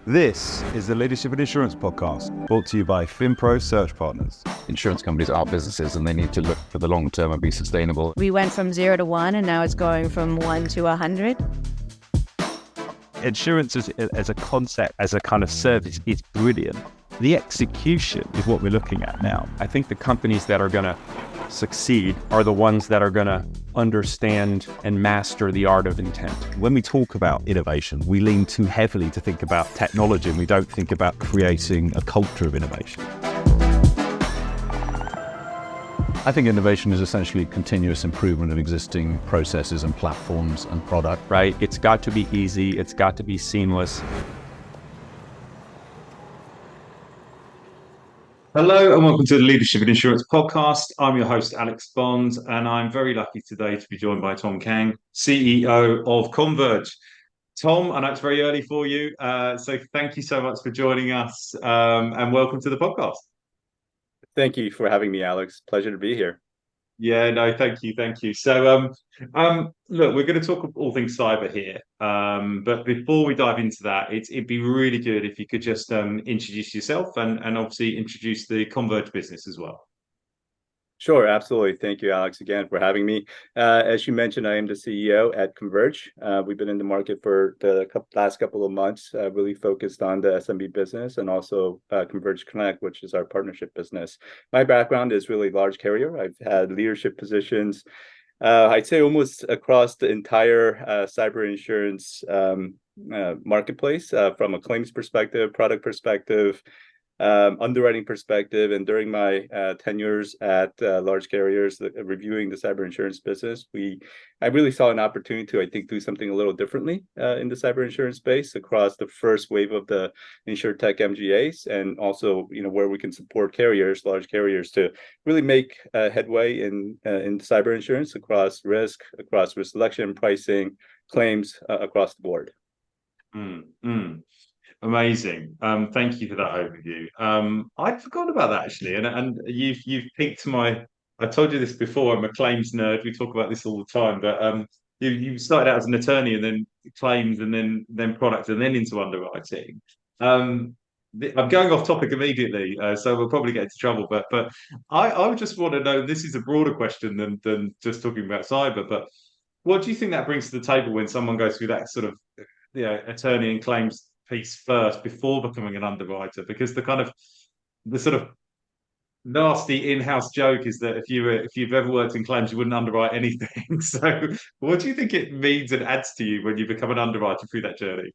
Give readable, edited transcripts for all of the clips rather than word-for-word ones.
This is the Leadership in Insurance podcast, brought to you by FinPro Search Partners. Insurance companies are businesses and they need to look for the long term and be sustainable. We went from 0 to 1 and now it's going from 1 to 100. Insurance as a concept, as a kind of service, is brilliant. The execution is what we're looking at now. I think the companies that are going to succeed are the ones that are going to understand and master the art of intent. When we talk about innovation, we lean too heavily to think about technology and we don't think about creating a culture of innovation. I think innovation is essentially continuous improvement of existing processes and platforms and product. Right? It's got to be easy. It's got to be seamless. Hello and welcome to the Leadership in Insurance podcast. I'm your host, Alex Bond, and I'm very lucky today to be joined by Tom Kang, CEO of Converge. Tom, I know it's very early for you, so thank you so much for joining us and welcome to the podcast. Thank you for having me, Alex. Pleasure to be here. Yeah, no, thank you. So, look, we're going to talk all things cyber here. But before we dive into that, it'd be really good if you could just introduce yourself and obviously introduce the Converge business as well. Sure, absolutely. Thank you, Alex, again for having me. As you mentioned, I am the CEO at Converge. We've been in the market for the last couple of months, really focused on the SMB business and also Converge Connect, which is our partnership business. My background is really large carrier. I've had leadership positions, I'd say almost across the entire cyber insurance marketplace, from a claims perspective, product perspective, underwriting perspective. And during my tenures at large carriers reviewing the cyber insurance business, I really saw an opportunity to, I think, do something a little differently in the cyber insurance space across the first wave of the InsurTech MGAs, and also, where we can support carriers, large carriers, to really make headway in cyber insurance across risk selection, pricing, claims, across the board. Amazing. Thank you for that overview. I'd forgotten about that actually, and you've piqued my. I told you this before. I'm a claims nerd. We talk about this all the time, but you started out as an attorney and then claims and then product and then into underwriting. I'm going off topic immediately, so we'll probably get into trouble. But I would just want to know. This is a broader question than just talking about cyber. But what do you think that brings to the table when someone goes through that sort of attorney and claims piece first before becoming an underwriter? Because the sort of nasty in-house joke is that if you've ever worked in claims, you wouldn't underwrite anything. So what do you think it means and adds to you when you become an underwriter through that journey?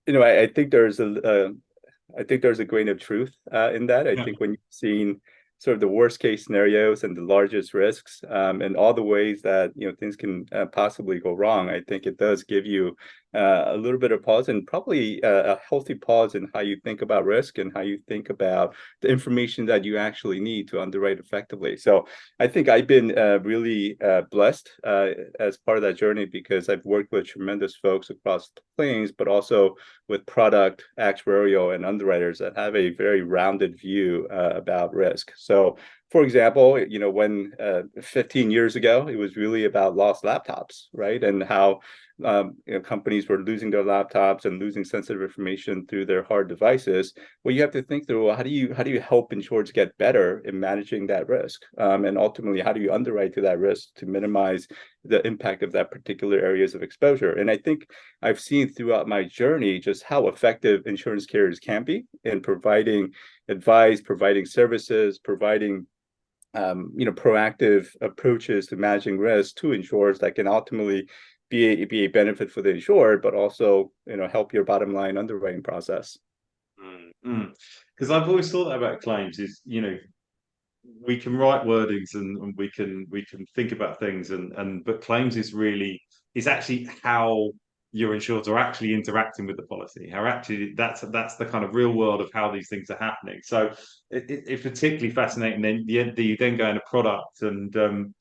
I think there's a grain of truth in that. I think when you've seen sort of the worst case scenarios and the largest risks, and all the ways that things can possibly go wrong, I think it does give you a little bit of pause, and probably a healthy pause in how you think about risk and how you think about the information that you actually need to underwrite effectively. So I think I've been really blessed as part of that journey, because I've worked with tremendous folks across claims, but also with product, actuarial, and underwriters that have a very rounded view about risk. So, for example, when 15 years ago, it was really about lost laptops, right? And how companies were losing their laptops and losing sensitive information through their hard devices. Well, you have to think through, well, how do you help insurers get better in managing that risk? And ultimately, how do you underwrite to that risk to minimize the impact of that particular areas of exposure? And I think I've seen throughout my journey just how effective insurance carriers can be in providing advice, providing services, providing proactive approaches to managing risk to insurers that can ultimately be a benefit for the insured, but also help your bottom line underwriting process. Because I've always thought that about claims is we can write wordings and we can think about things but claims is actually how your insureds are actually interacting with the policy. How actually that's the kind of real world of how these things are happening. So it's particularly fascinating. Then you then go into product, and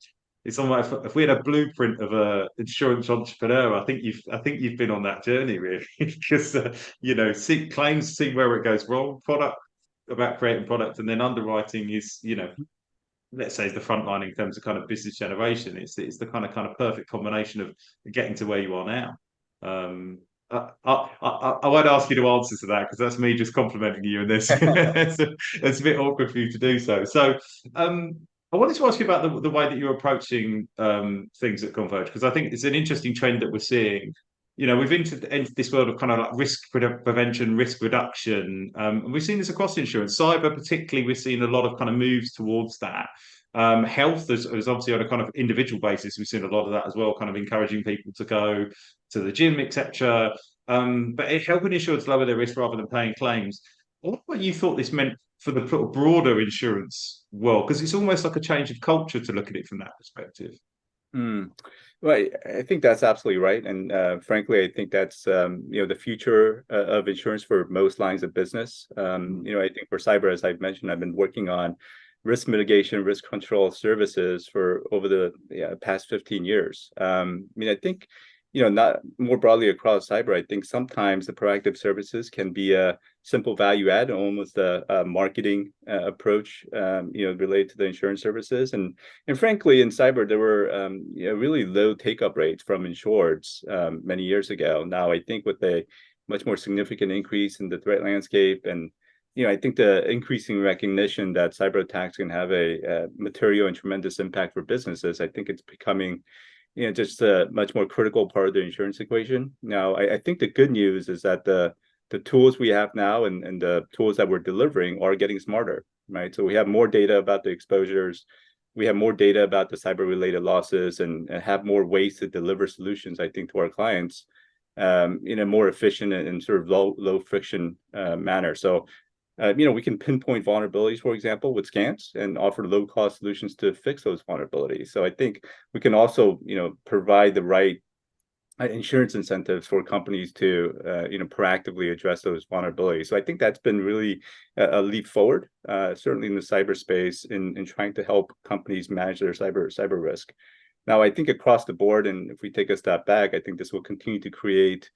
it's almost, if we had a blueprint of a insurance entrepreneur, I think you've been on that journey really, because see claims, see where it goes wrong, product about creating product, and then underwriting is let's say is the front line in terms of kind of business generation. It's the kind of perfect combination of getting to where you are now. I won't ask you to answer to that because that's me just complimenting you, and this it's a bit awkward for you to do so. So, I wanted to ask you about the way that you're approaching things at Converge, because I think it's an interesting trend that we're seeing. We've entered this world of kind of like risk prevention, risk reduction. And we've seen this across insurance, cyber particularly. We've seen a lot of kind of moves towards that. Health is obviously on a kind of individual basis. We've seen a lot of that as well, kind of encouraging people to go to the gym, etc. But helping insurers lower their risk rather than paying claims. What you thought this meant for the broader insurance world? Because it's almost like a change of culture to look at it from that perspective. Mm. Well, I think that's absolutely right, and frankly, I think that's the future of insurance for most lines of business. I think for cyber, as I've mentioned, I've been working on risk mitigation, risk control services for over the past 15 years. I think not more broadly across cyber, I think sometimes the proactive services can be a simple value add, almost a marketing approach, related to the insurance services. And frankly, in cyber, there were really low take-up rates from insureds many years ago. Now, I think with a much more significant increase in the threat landscape, and I think the increasing recognition that cyber attacks can have a material and tremendous impact for businesses, I think it's becoming just a much more critical part of the insurance equation. Now, I think the good news is that the tools we have now and the tools that we're delivering are getting smarter, right? So we have more data about the exposures, we have more data about the cyber-related losses, and have more ways to deliver solutions, I think, to our clients in a more efficient and sort of low friction manner. So we can pinpoint vulnerabilities, for example, with scans and offer low-cost solutions to fix those vulnerabilities. So I think we can also, provide the right insurance incentives for companies to, proactively address those vulnerabilities. So I think that's been really a leap forward, certainly in the cyberspace, in trying to help companies manage their cyber risk. Now, I think across the board, and if we take a step back, I think this will continue to create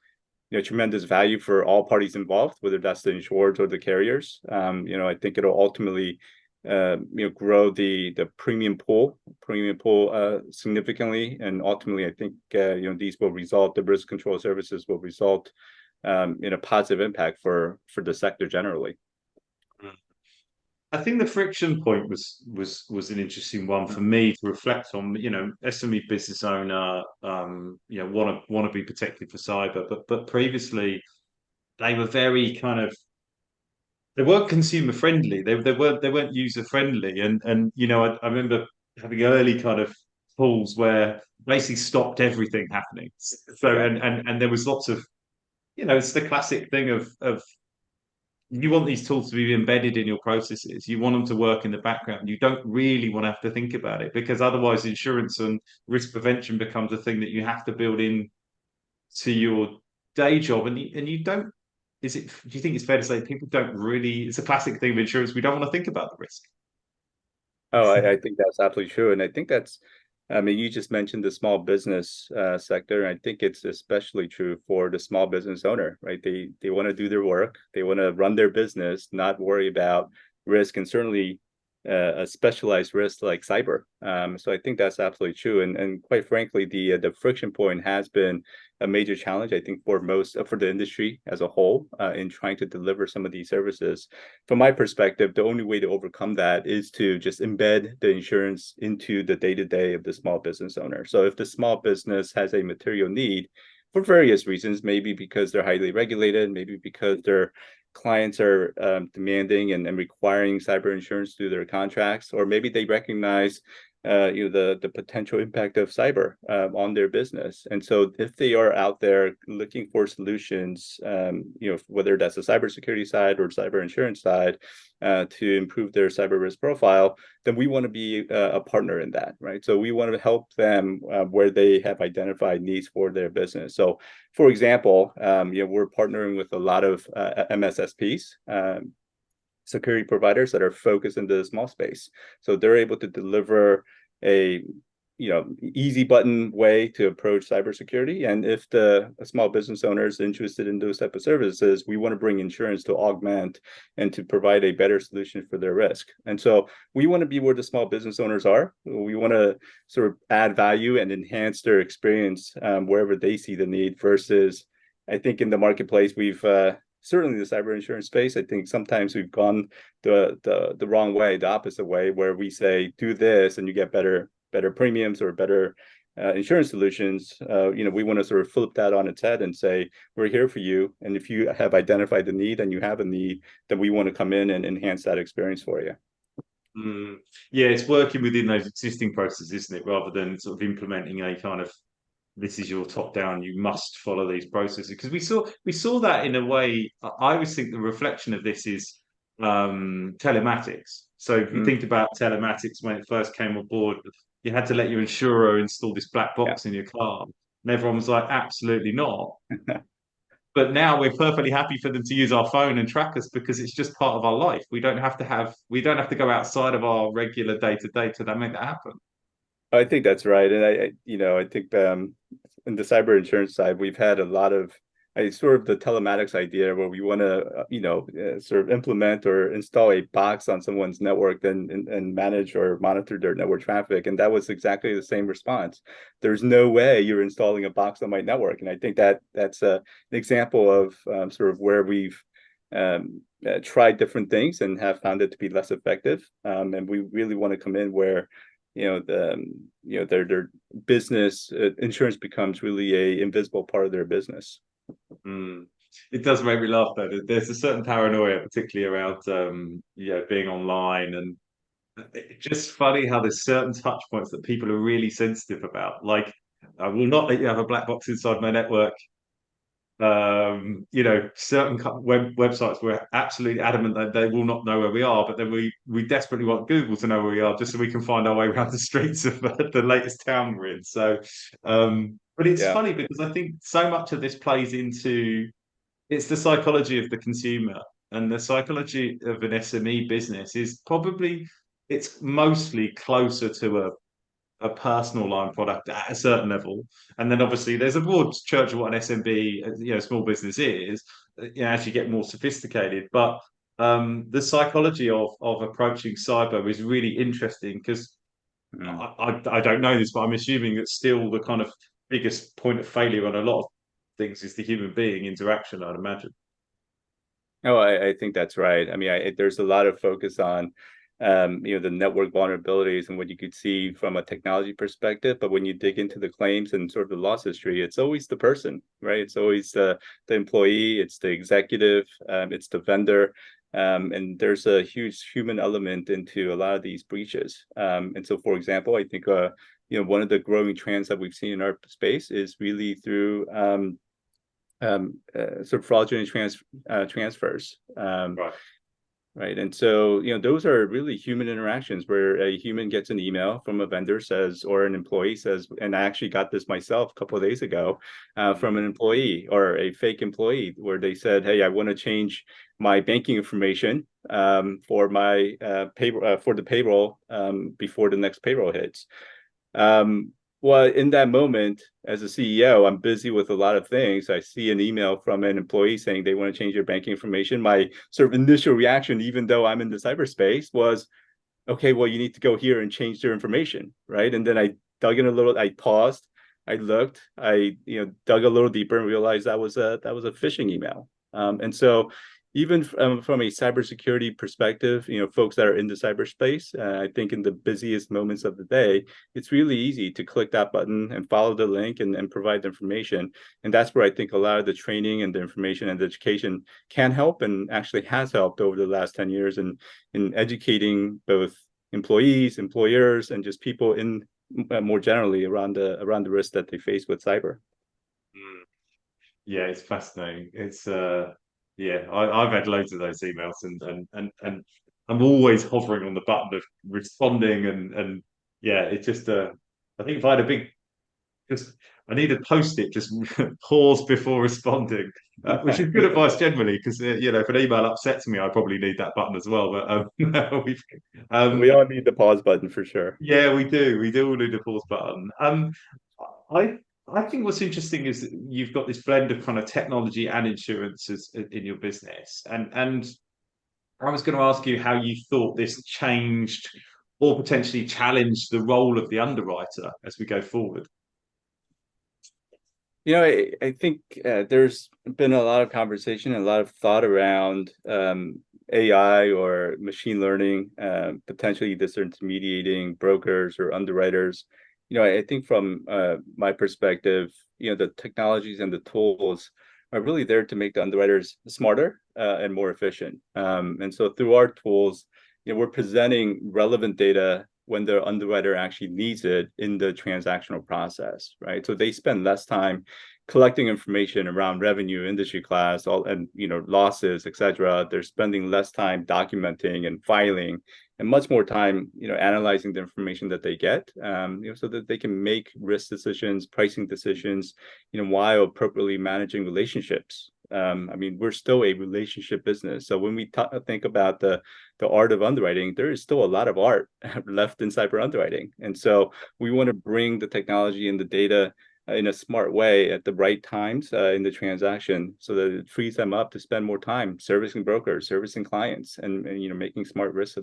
tremendous value for all parties involved, whether that's the insureds or the carriers. I think it'll ultimately, grow the premium pool significantly, and ultimately, I think these will result. The risk control services will result in a positive impact for the sector generally. I think the friction point was an interesting one for me to reflect on. SME business owner, want to be protected for cyber, but previously they were very kind of, they weren't consumer friendly. They weren't user friendly, and I remember having early kind of calls where basically stopped everything happening. So and there was lots of, it's the classic thing of you want these tools to be embedded in your processes. You want them to work in the background. You don't really want to have to think about it, because otherwise insurance and risk prevention becomes a thing that you have to build in to your day job. And you don't, do you think it's fair to say people don't really, it's a classic thing of insurance, we don't want to think about the risk? Oh, I think that's absolutely true. And I think you just mentioned the small business sector. And I think it's especially true for the small business owner, right? They want to do their work. They want to run their business, not worry about risk, and certainly a specialized risk like cyber. So I think that's absolutely true. And quite frankly, the friction point has been a major challenge, I think, for the industry as a whole, in trying to deliver some of these services. From my perspective, the only way to overcome that is to just embed the insurance into the day-to-day of the small business owner. So if the small business has a material need for various reasons, maybe because they're highly regulated, maybe because their clients are demanding and requiring cyber insurance through their contracts, or maybe they recognize the potential impact of cyber on their business. And so if they are out there looking for solutions, whether that's the cybersecurity side or cyber insurance side, to improve their cyber risk profile, then we want to be a partner in that, right? So we want to help them where they have identified needs for their business. So, for example, we're partnering with a lot of MSSPs, security providers that are focused into the small space. So they're able to deliver a easy button way to approach cybersecurity. And if the small business owner is interested in those type of services, we want to bring insurance to augment and to provide a better solution for their risk. And so we want to be where the small business owners are. We want to sort of add value and enhance their experience wherever they see the need, versus I think in the marketplace, we've certainly the cyber insurance space, I think sometimes we've gone the wrong way, the opposite way, where we say do this and you get better premiums or better insurance solutions. We want to sort of flip that on its head and say we're here for you, and if you have identified the need and you have a need, then we want to come in and enhance that experience for you. Yeah, it's working within those existing processes, isn't it? Rather than sort of implementing a kind of this is your top down, you must follow these processes. Because we saw that in a way. I always think the reflection of this is telematics. So if you think about telematics when it first came on board, you had to let your insurer install this black box in your car. And everyone was like, absolutely not. But now we're perfectly happy for them to use our phone and track us because it's just part of our life. We don't have to go outside of our regular day to day to make that happen. I think that's right, and I think in the cyber insurance side, we've had a lot of sort of the telematics idea where we want to sort of implement or install a box on someone's network and manage or monitor their network traffic, and that was exactly the same response. There's no way you're installing a box on my network, and I think that's an example of sort of where we've tried different things and have found it to be less effective, and we really want to come in where their business insurance becomes really a invisible part of their business. It does make me laugh though. There's a certain paranoia, particularly around being online, and it's just funny how there's certain touch points that people are really sensitive about. Like, I will not let you have a black box inside my network. Certain websites were absolutely adamant that they will not know where we are, but then we desperately want Google to know where we are just so we can find our way around the streets of the latest town we're in. So, but it's funny because I think so much of this plays into it's the psychology of the consumer, and the psychology of an SME business is probably it's mostly closer to a personal line product at a certain level, and then obviously there's a broad church of what an SMB, small business is. As you get more sophisticated, but the psychology of approaching cyber is really interesting because I don't know this, but I'm assuming that still the kind of biggest point of failure on a lot of things is the human being interaction, I'd imagine. Oh, I think that's right. I mean, there's a lot of focus on the network vulnerabilities and what you could see from a technology perspective. But when you dig into the claims and sort of the loss history, it's always the person, right? It's always the employee, it's the executive, it's the vendor. And there's a huge human element into a lot of these breaches. And so, for example, I think one of the growing trends that we've seen in our space is really through sort of fraudulent transfers. Right. Right. And so, those are really human interactions where a human gets an email from a vendor says, or an employee says, and I actually got this myself a couple of days ago from an employee or a fake employee where they said, hey, I want to change my banking information for my for the payroll before the next payroll hits. Well, in that moment, as a CEO, I'm busy with a lot of things. I see an email from an employee saying they want to change their banking information. My sort of initial reaction, even though I'm in the cyberspace, was, okay, well, you need to go here and change their information, right? And then I dug in a little. I paused. I looked. I dug a little deeper and realized that was a phishing email. And so, even from a cybersecurity perspective, folks that are in the cyberspace, I think in the busiest moments of the day, it's really easy to click that button and follow the link and provide the information. And that's where I think a lot of the training and the information and the education can help and actually has helped over the last 10 years in educating both employees, employers, and just people in more generally around the risk that they face with cyber. Yeah, it's fascinating. It's I've had loads of those emails and I'm always hovering on the button of responding and it's just I think if I had a big I need a post-it, just pause before responding, which is good advice generally because if an email upsets me, I probably need that button as well. But we all need the pause button for sure. Yeah, we do. We do all need a pause button. I I think what's interesting is that you've got this blend of kind of technology and insurance in your business, and I was going to ask you how you thought this changed or potentially challenged the role of the underwriter as we go forward. I think there's been a lot of conversation and a lot of thought around AI or machine learning, potentially disintermediating brokers or underwriters. I think from my perspective, the technologies and the tools are really there to make the underwriters smarter and more efficient. And so through our tools, we're presenting relevant data when the underwriter actually needs it in the transactional process, right? So they spend less time collecting information around revenue, industry class, all and losses, etc. They're spending less time documenting and filing, and much more time, analyzing the information that they get, so that they can make risk decisions, pricing decisions, while appropriately managing relationships. We're still a relationship business. So when we think about the art of underwriting, there is still a lot of art left in cyber underwriting. And so we want to bring the technology and the data in a smart way at the right times in the transaction, so that it frees them up to spend more time servicing brokers, servicing clients, and making smart risk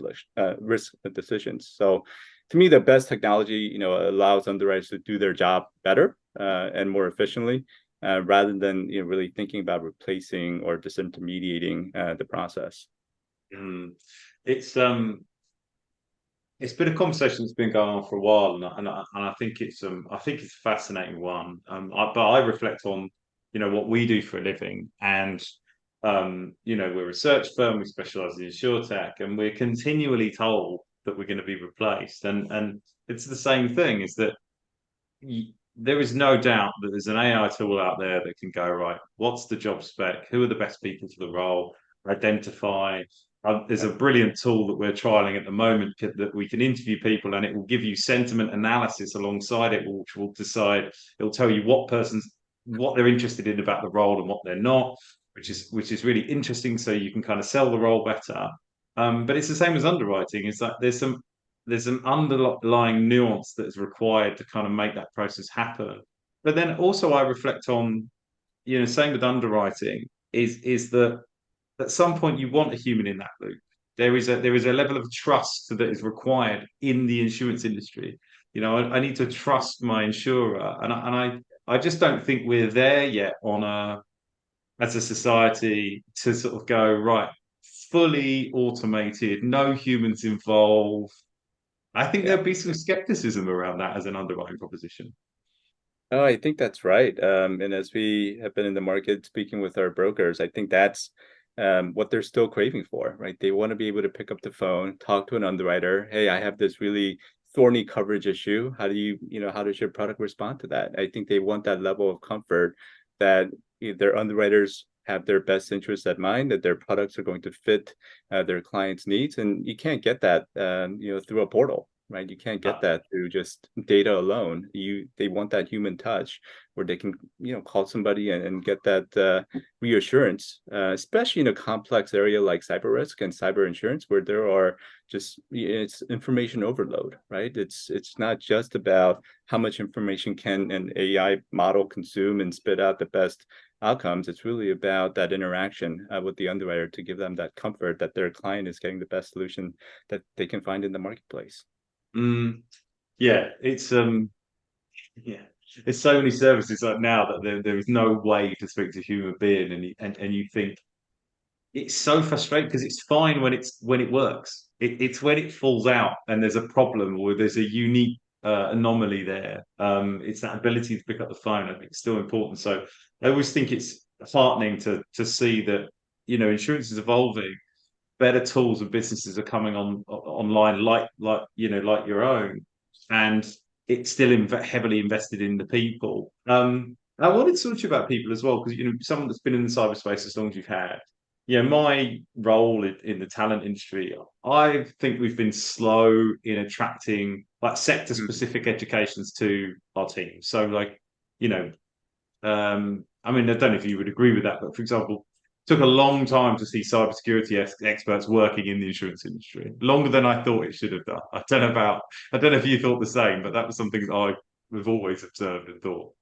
decisions. So to me, the best technology allows underwriters to do their job better and more efficiently, rather than really thinking about replacing or disintermediating the process. It's been a conversation that's been going on for a while, and I think it's a fascinating one. But I reflect on what we do for a living, and we're a research firm. We specialize in insurtech, and we're continually told that we're going to be replaced. And it's the same thing: is that there is no doubt that there's an AI tool out there that can go, right, what's the job spec? Who are the best people for the role? Identify. There's a brilliant tool that we're trialing at the moment that we can interview people, and it will give you sentiment analysis alongside it, which will decide, it'll tell you what they're interested in about the role and what they're not, which is really interesting. So you can kind of sell the role better. But it's the same as underwriting. It's like there's some underlying nuance that is required to kind of make that process happen. But then also I reflect on, same with underwriting, is that at some point you want a human in that loop. There is a level of trust that is required in the insurance industry. I need to trust my insurer, and I just don't think we're there yet as a society to sort of go, right, fully automated, no humans involved. I think Yeah. there'll be some skepticism around that as an underwriting proposition. Oh, I think that's right. And as we have been in the market speaking with our brokers, I think that's what they're still craving for, right? They want to be able to pick up the phone, talk to an underwriter. Hey, I have this really thorny coverage issue. How does your product respond to that? I think they want that level of comfort that their underwriters have their best interests at mind, that their products are going to fit their clients' needs. And you can't get that, through a portal, right? You can't get that through just data alone. They want that human touch where they can, call somebody and get that reassurance, especially in a complex area like cyber risk and cyber insurance, where there are it's information overload, right? It's not just about how much information can an AI model consume and spit out the best outcomes. It's really about that interaction with the underwriter to give them that comfort that their client is getting the best solution that they can find in the marketplace. Yeah, yeah, there's so many services like now that there is no way to speak to a human being, and you think it's so frustrating because it's fine when it works. It's when it falls out and there's a problem or there's a unique anomaly there. It's that ability to pick up the phone. I think it's still important. So I always think it's heartening to see that insurance is evolving. Better tools and businesses are coming online, like your own, and it's still heavily invested in the people. I wanted to talk to you about people as well, because someone that's been in the cyberspace as long as you've had. My role in the talent industry, I think we've been slow in attracting like sector-specific educations to our team. So, like, I don't know if you would agree with that, but for example, took a long time to see cybersecurity experts working in the insurance industry, longer than I thought it should have done. I don't know if you thought the same, but that was something that I've always observed and thought.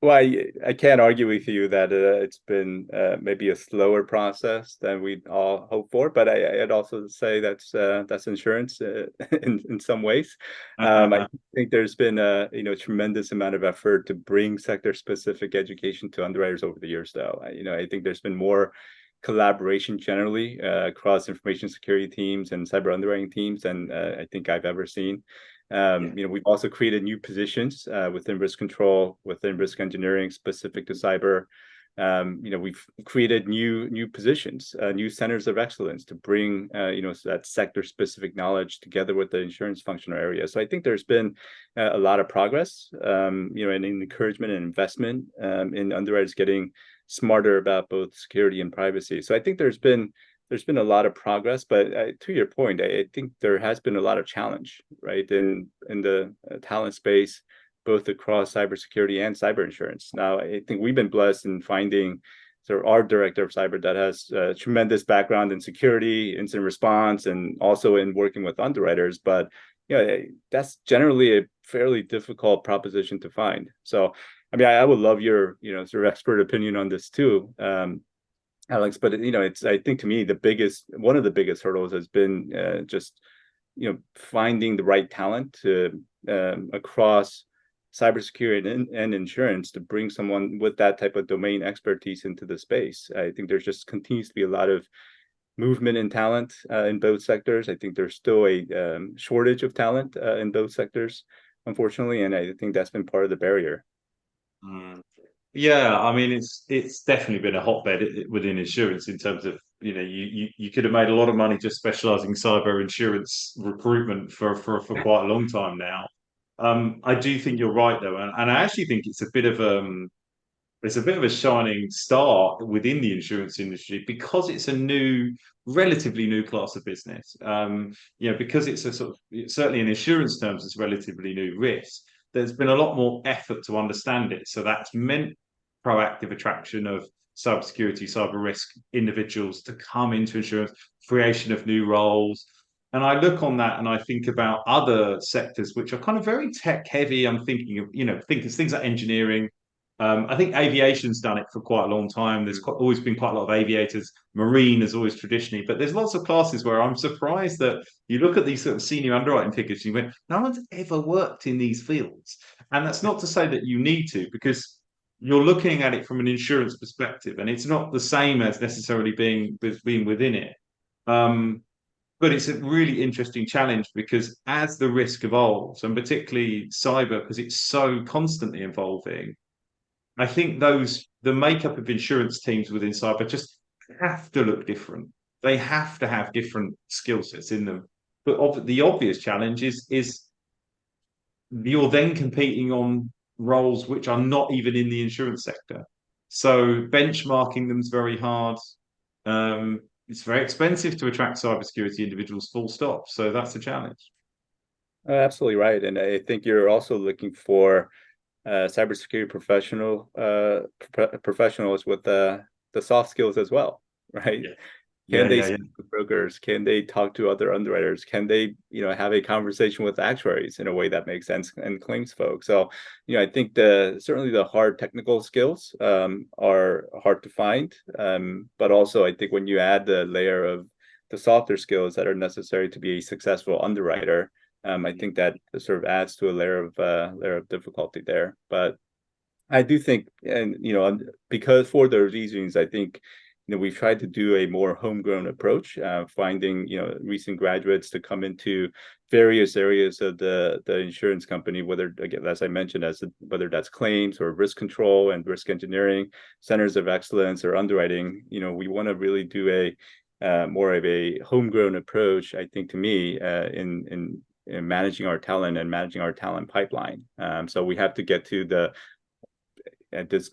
Well, I can't argue with you that it's been maybe a slower process than we'd all hope for, but I'd also say that's insurance in some ways. I think there's been a tremendous amount of effort to bring sector-specific education to underwriters over the years, though. I think there's been more collaboration generally across information security teams and cyber underwriting teams than I think I've ever seen. We've also created new positions within risk control, within risk engineering, specific to cyber. We've created new positions, new centers of excellence to bring that sector specific knowledge together with the insurance functional area. So I think there's been a lot of progress, and encouragement and investment in underwriters getting smarter about both security and privacy. So I think there's been a lot of progress, but to your point, I think there has been a lot of challenge, right, in the talent space, both across cybersecurity and cyber insurance. Now, I think we've been blessed in finding sort of our director of cyber that has a tremendous background in security, incident response, and also in working with underwriters. But that's generally a fairly difficult proposition to find. So, I mean, I would love your sort of expert opinion on this too. Alex, but it's, I think, to me, one of the biggest hurdles has been just finding the right talent to across cybersecurity and insurance to bring someone with that type of domain expertise into the space. I think there's just continues to be a lot of movement in talent in both sectors. I think there's still a shortage of talent in both sectors, unfortunately, and I think that's been part of the barrier. Mm. Yeah, I mean it's definitely been a hotbed within insurance in terms of you could have made a lot of money just specializing in cyber insurance recruitment for quite a long time now. I do think you're right though, and I actually think it's a bit of a shining star within the insurance industry because it's a relatively new class of business. Because it's a sort of certainly in insurance terms, it's relatively new risk. There's been a lot more effort to understand it, so that's meant proactive attraction of cybersecurity, cyber risk individuals to come into insurance, creation of new roles. And I look on that and I think about other sectors which are kind of very tech heavy. I'm thinking of, things like engineering. I think aviation's done it for quite a long time. There's always been quite a lot of aviators. Marine is always traditionally, but there's lots of classes where I'm surprised that you look at these sort of senior underwriting figures, you went, no one's ever worked in these fields. And that's not to say that you need to, because you're looking at it from an insurance perspective, and it's not the same as necessarily being within it. But it's a really interesting challenge because as the risk evolves, and particularly cyber, because it's so constantly evolving, I think the makeup of insurance teams within cyber just have to look different. They have to have different skill sets in them. But the obvious challenge is you're then competing on roles which are not even in the insurance sector. So benchmarking them is very hard. It's very expensive to attract cybersecurity individuals, full stop. So that's a challenge. Absolutely right. And I think you're also looking for cybersecurity professionals with the soft skills as well, right? Yeah. Can they speak with brokers? Can they talk to other underwriters? Can they, have a conversation with actuaries in a way that makes sense and claims folks? So, I think certainly the hard technical skills are hard to find, but also I think when you add the layer of the softer skills that are necessary to be a successful underwriter, I think that sort of adds to a layer of difficulty there. But I do think, and because for those reasons, I think we've tried to do a more homegrown approach, finding recent graduates to come into various areas of the insurance company, whether, again, as I mentioned, whether that's claims or risk control and risk engineering, centers of excellence or underwriting. We want to really do a more of a homegrown approach, I think, to me, in managing our talent and managing our talent pipeline. So we have to get to and this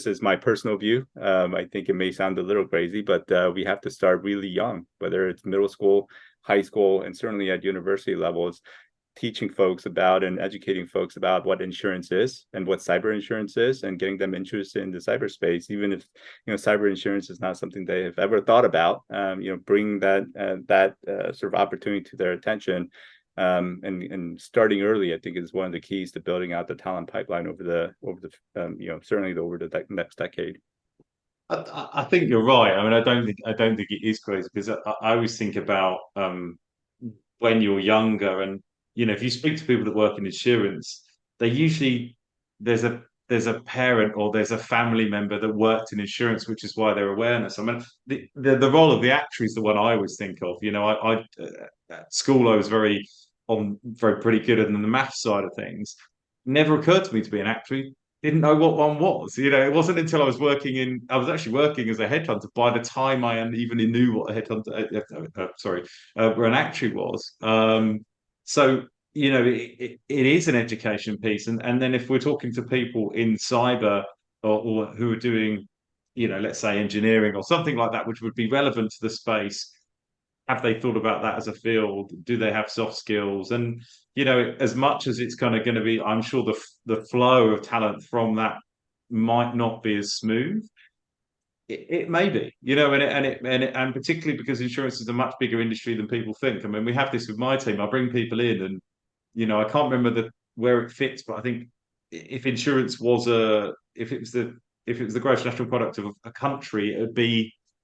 is my personal view. I think it may sound a little crazy, but we have to start really young, whether it's middle school, high school, and certainly at university levels, teaching folks about and educating folks about what insurance is and what cyber insurance is, and getting them interested in the cyberspace, even if cyber insurance is not something they have ever thought about. Bringing that sort of opportunity to their attention And starting early, I think, is one of the keys to building out the talent pipeline over the certainly over the next decade. I think you're right. I mean, I don't think it is crazy because I always think about when you're younger, and if you speak to people that work in insurance, they usually there's a parent or there's a family member that worked in insurance, which is why their awareness. I mean, the role of the actuary is the one I always think of. At school I was very pretty good at the math side of things. Never occurred to me to be an actuary. Didn't know what one was. It wasn't until I was actually working as a headhunter by the time I even knew what a headhunter, where an actuary was. So, it is an education piece. And then if we're talking to people in cyber or who are doing, let's say engineering or something like that, which would be relevant to the space, have they thought about that as a field? Do they have soft skills? And as much as it's kind of going to be, I'm sure the flow of talent from that might not be as smooth. It may be, and particularly because insurance is a much bigger industry than people think. I mean, we have this with my team. I bring people in, and I can't remember where it fits, but I think if insurance was if it was the gross national product of a country,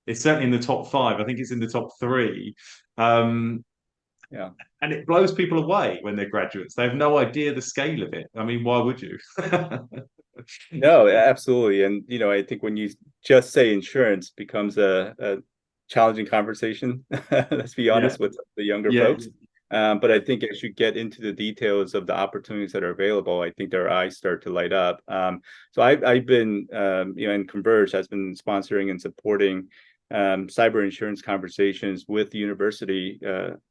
it's certainly in the top five. I think it's in the top three. Yeah. And it blows people away when they're graduates. They have no idea the scale of it. I mean, why would you? No, absolutely. And, I think when you just say insurance becomes a challenging conversation, let's be honest, with the younger folks. But I think as you get into the details of the opportunities that are available, I think their eyes start to light up. So I've been, and Converge has been sponsoring and supporting cyber insurance conversations with university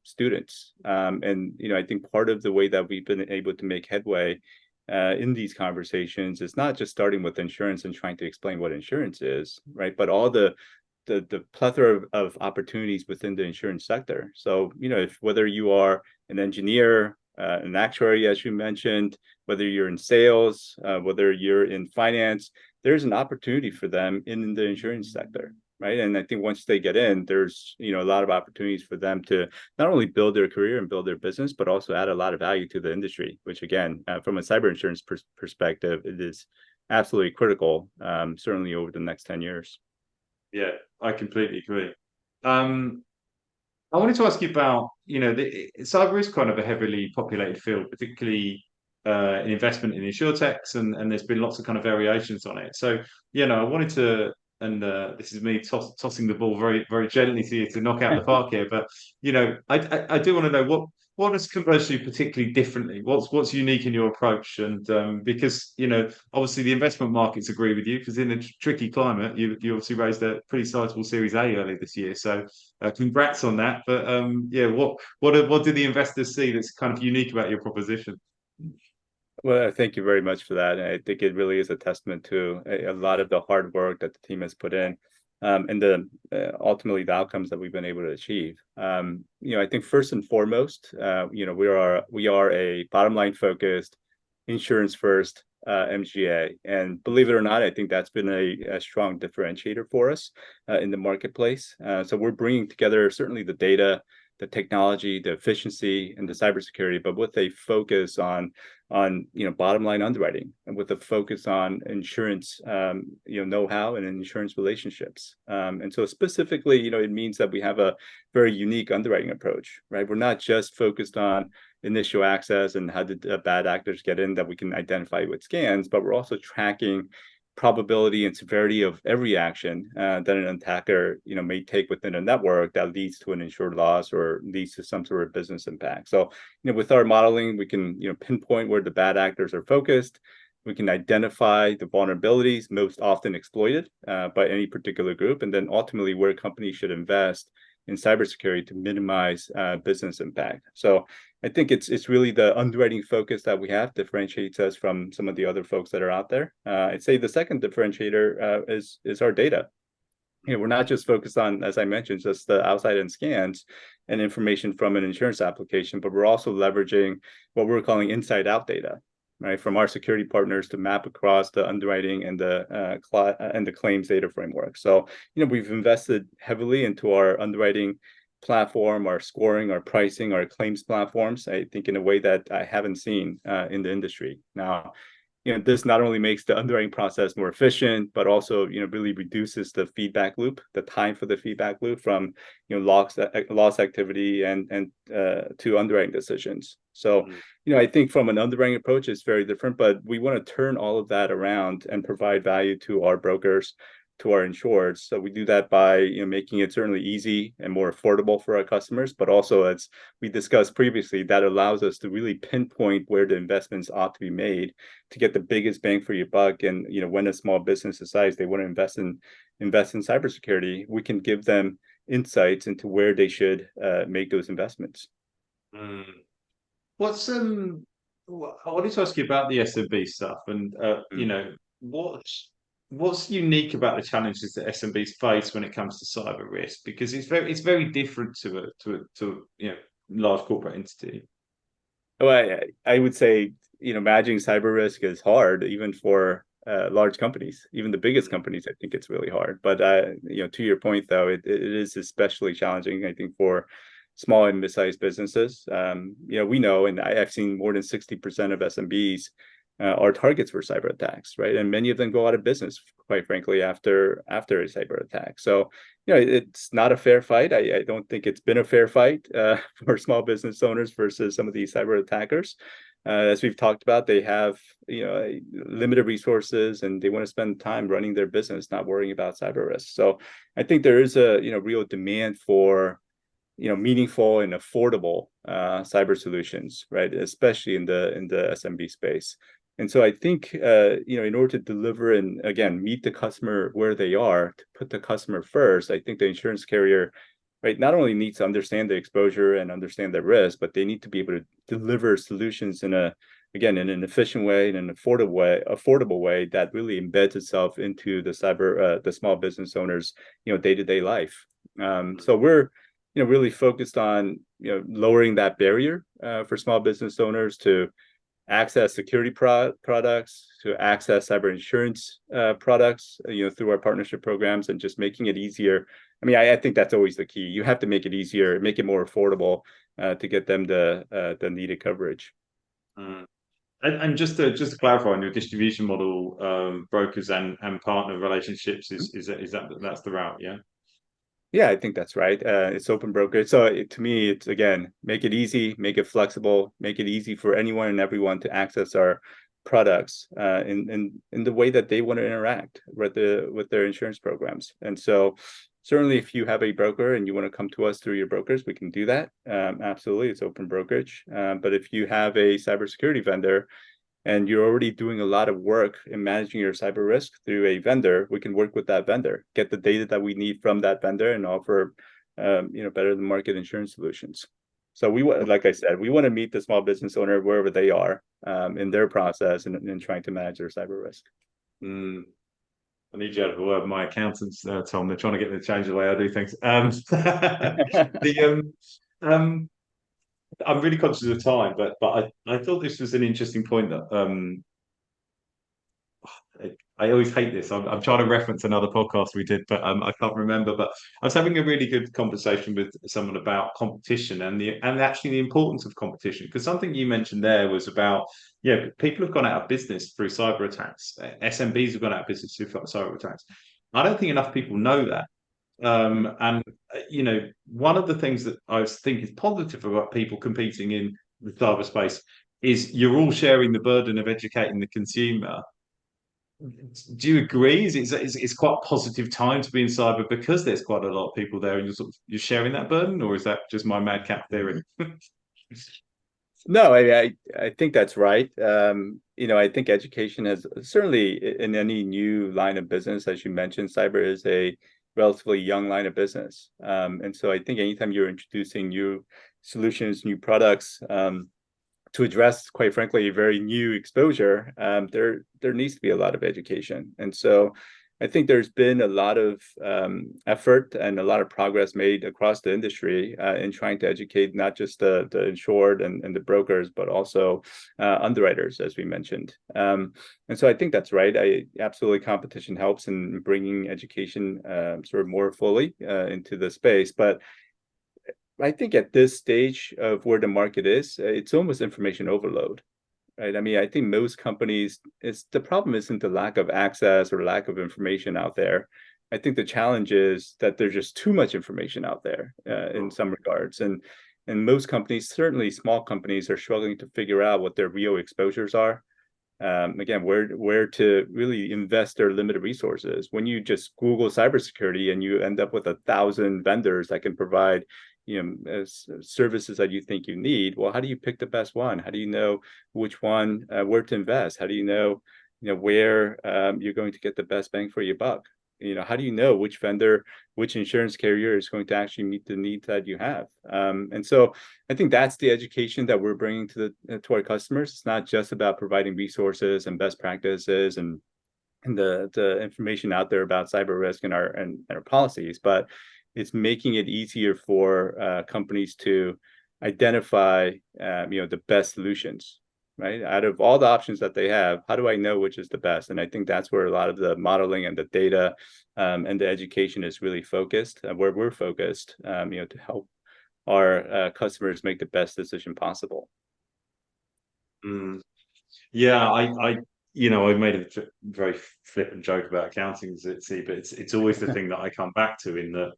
students. And, I think part of the way that we've been able to make headway in these conversations is not just starting with insurance and trying to explain what insurance is, right? But all the plethora of opportunities within the insurance sector. So, whether you are an engineer, an actuary, as you mentioned, whether you're in sales, whether you're in finance, there's an opportunity for them in the insurance sector, right? And I think once they get in, there's a lot of opportunities for them to not only build their career and build their business, but also add a lot of value to the industry, which again, from a cyber insurance perspective, it is absolutely critical, certainly over the next 10 years. Yeah, I completely agree. I wanted to ask you about, cyber is kind of a heavily populated field, particularly in investment in insurtechs, and there's been lots of kind of variations on it. So, I wanted to, and this is me tossing the ball very, very gently to you to knock out the park here, but I do want to know what does Converge do particularly differently? What's unique in your approach? And because obviously the investment markets agree with you, because in a tricky climate, you obviously raised a pretty sizable Series A earlier this year. So congrats on that. But what do the investors see that's kind of unique about your proposition? Well, thank you very much for that. And I think it really is a testament to a lot of the hard work that the team has put in, and ultimately the outcomes that we've been able to achieve. I think first and foremost, we are a bottom line focused, insurance first MGA, and believe it or not, I think that's been a strong differentiator for us in the marketplace. So we're bringing together certainly the data, the technology, the efficiency, and the cybersecurity, but with a focus on bottom line underwriting and with a focus on insurance, know-how and insurance relationships. And so specifically, it means that we have a very unique underwriting approach, right? We're not just focused on initial access and how did bad actors get in that we can identify with scans, but we're also tracking probability and severity of every action that an attacker may take within a network that leads to an insured loss or leads to some sort of business impact. So with our modeling, we can pinpoint where the bad actors are focused. We can identify the vulnerabilities most often exploited by any particular group, and then ultimately where companies should invest in cybersecurity to minimize business impact. So I think it's really the underwriting focus that we have differentiates us from some of the other folks that are out there. I'd say the second differentiator is our data. We're not just focused on, as I mentioned, just the outside in scans and information from an insurance application, but we're also leveraging what we're calling inside out data, right, from our security partners to map across the underwriting and the claims data framework. So we've invested heavily into our underwriting platform, our scoring, our pricing, our claims platforms, I think in a way that I haven't seen in the industry. Now, this not only makes the underwriting process more efficient, but also, really reduces the feedback loop, the time for the feedback loop from, loss activity and to underwriting decisions. So, I think from an underwriting approach, it's very different, but we want to turn all of that around and provide value to our brokers, to our insureds. So we do that by making it certainly easy and more affordable for our customers, but also, as we discussed previously, that allows us to really pinpoint where the investments ought to be made to get the biggest bang for your buck. And when a small business decides they want to invest in cybersecurity, we can give them insights into where they should make those investments. What's I wanted to ask you about the SMB stuff, and what's unique about the challenges that SMBs face when it comes to cyber risk? Because it's very different to a large corporate entity. Well, I would say managing cyber risk is hard, even for large companies, even the biggest companies. I think it's really hard. But to your point, though, it is especially challenging, I think, for small and mid-sized businesses. We know, and I've seen more than 60% of SMBs are targets for cyber attacks, right? And many of them go out of business, quite frankly, after a cyber attack. So, it's not a fair fight. I don't think it's been a fair fight for small business owners versus some of these cyber attackers. As we've talked about, they have limited resources, and they want to spend time running their business, not worrying about cyber risk. So, I think there is a real demand for meaningful and affordable cyber solutions, right? Especially in the SMB space. And so I think, in order to deliver and, again, meet the customer where they are, to put the customer first, I think the insurance carrier, right, not only needs to understand the exposure and understand the risk, but they need to be able to deliver solutions in an efficient way, in an affordable way that really embeds itself into the small business owner's, day-to-day life. So we're, really focused on, lowering that barrier for small business owners to access security products, to access cyber insurance products, through our partnership programs, and just making it easier. I mean, I think that's always the key. You have to make it easier, make it more affordable to get them the needed coverage. And just to clarify on your distribution model, brokers and partner relationships, that's the route, yeah? Yeah, I think that's right. It's open brokerage. So to me, it's, again, make it easy, make it flexible, make it easy for anyone and everyone to access our products in the way that they want to interact with their insurance programs. And so certainly, if you have a broker and you want to come to us through your brokers, we can do that. Absolutely, it's open brokerage. But if you have a cybersecurity vendor and you're already doing a lot of work in managing your cyber risk through a vendor, we can work with that vendor, get the data that we need from that vendor, and offer, better than market insurance solutions. So like I said, we want to meet the small business owner wherever they are in their process and trying to manage their cyber risk. I need you to have a word with my accountants, Tom. They're trying to get me to change the way I do things. I'm really conscious of time, but I thought this was an interesting point that I always hate this. I'm trying to reference another podcast we did, but I can't remember. But I was having a really good conversation with someone about competition and actually the importance of competition. Because something you mentioned there was about, people have gone out of business through cyber attacks. SMBs have gone out of business through cyber attacks. I don't think enough people know that. And one of the things that I think is positive about people competing in the cyberspace is you're all sharing the burden of educating the consumer. Do you agree? It's quite a positive time to be in cyber because there's quite a lot of people there, and you're sharing that burden, or is that just my madcap theory? No, I think that's right. I think education has certainly, in any new line of business, as you mentioned, cyber is a relatively young line of business. And so I think anytime you're introducing new solutions, new products to address, quite frankly, a very new exposure, there needs to be a lot of education. And so I think there's been a lot of effort and a lot of progress made across the industry in trying to educate not just the insured and the brokers, but also underwriters, as we mentioned. And so I think that's right. Absolutely, competition helps in bringing education sort of more fully into the space. But I think at this stage of where the market is, it's almost information overload, right? I mean, I think most companies, the problem isn't the lack of access or lack of information out there. I think the challenge is that there's just too much information out there in some regards, and most companies, certainly small companies, are struggling to figure out what their real exposures are. Again, where to really invest their limited resources. When you just Google cybersecurity and you end up with 1,000 vendors that can provide, services that you think you need, well, how do you pick the best one? How do you know which one, where to invest? How do you know, where you're going to get the best bang for your buck? How do you know which vendor, which insurance carrier is going to actually meet the needs that you have? And so I think that's the education that we're bringing to our customers. It's not just about providing resources and best practices and the information out there about cyber risk and our policies, but it's making it easier for companies to identify the best solutions. Right? Out of all the options that they have, how do I know which is the best? And I think that's where a lot of the modeling and the data and the education is really focused, where we're focused, to help our customers make the best decision possible. Yeah, I made a very flippant joke about accounting, but it's always the thing that I come back to in that,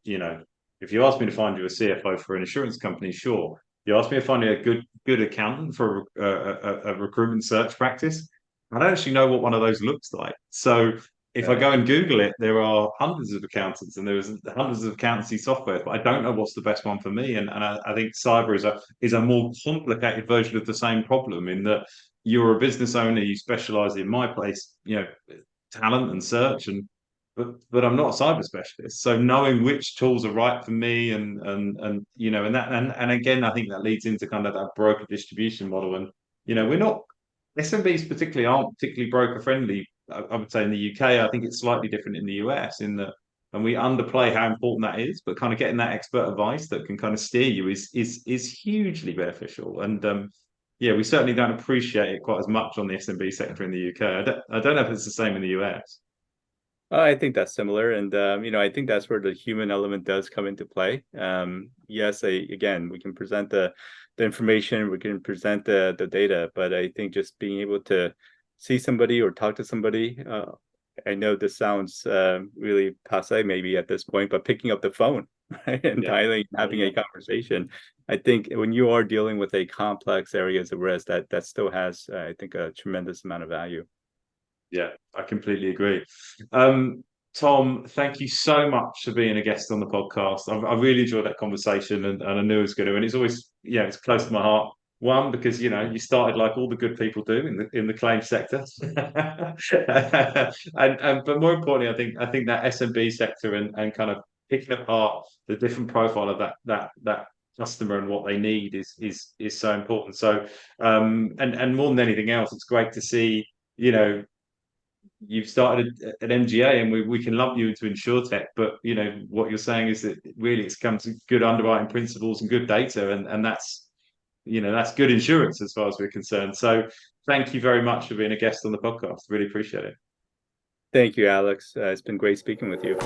if you ask me to find you a CFO for an insurance company, sure. You ask me to find a good accountant for a recruitment search practice. I don't actually know what one of those looks like. So if I go and Google it, there are hundreds of accountants and there's hundreds of accountancy software, but I don't know what's the best one for me. And I think cyber is a more complicated version of the same problem in that you're a business owner, you specialize in my place, talent and search, but I'm not a cyber specialist. So knowing which tools are right for me and again, I think that leads into kind of that broker distribution model. And we're not SMBs particularly aren't particularly broker friendly. I would say in the UK, I think it's slightly different in the US in that, and we underplay how important that is, but kind of getting that expert advice that can kind of steer you is hugely beneficial. And yeah, we certainly don't appreciate it quite as much on the SMB sector in the UK. I don't know if it's the same in the US. I think that's similar, and I think that's where the human element does come into play. Yes, again, we can present the information, we can present the data, but I think just being able to see somebody or talk to somebody, I know this sounds really passe maybe at this point, but picking up the phone, right, and dialing, having a conversation. I think when you are dealing with a complex areas of risk, that still has, I think, a tremendous amount of value. Yeah, I completely agree. Tom, thank you so much for being a guest on the podcast. I really enjoyed that conversation and I knew it was going to, and it's always, it's close to my heart. One, because you started like all the good people do in the claims sector, and but more importantly, I think that SMB sector and kind of picking apart the different profile of that customer and what they need is so important. So and more than anything else, it's great to see you've started an MGA and we can lump you into insurtech, but what you're saying is that really it's come to good underwriting principles and good data, and that's that's good insurance as far as we're concerned. So thank you very much for being a guest on the podcast. Really appreciate it. Thank you, Alex. It's been great speaking with you.